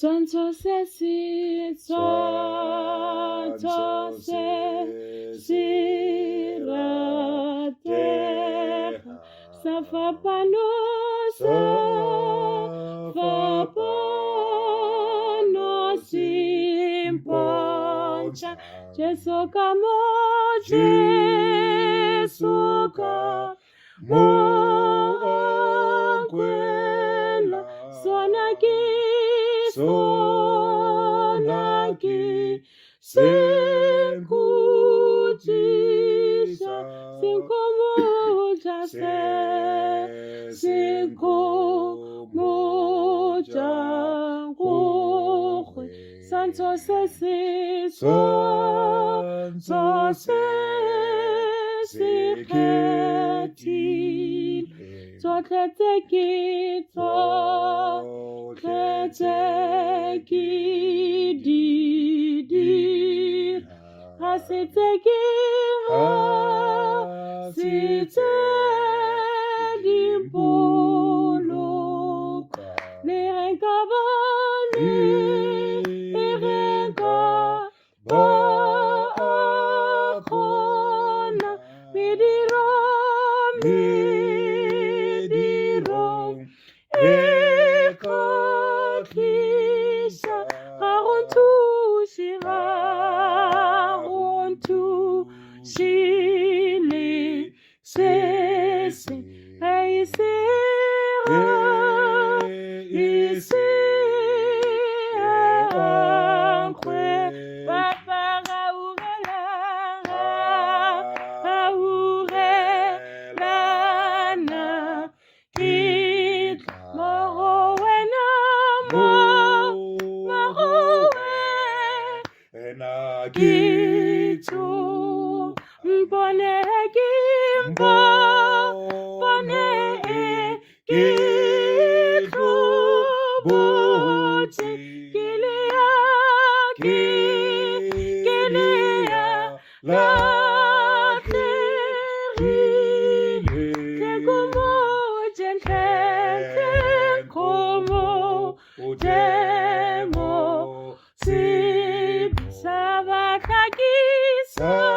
Swantšho se si rategang sa fapano simpontsha Jesu ka mo kwela sona ki sinkujisa sinkomoja ngokwe Swantšho se khethile tsotlhe tse ke di dira ga se tse dipoloka le re ka ba kgona mediro e kgatlhisa ga go nthuše le se ga e se ankgwe papa ga urelana ke mo go wena mo go wena ke tso mpone ke tlhobotse ke leya latlhegile tlhekomo se sa batlhakisa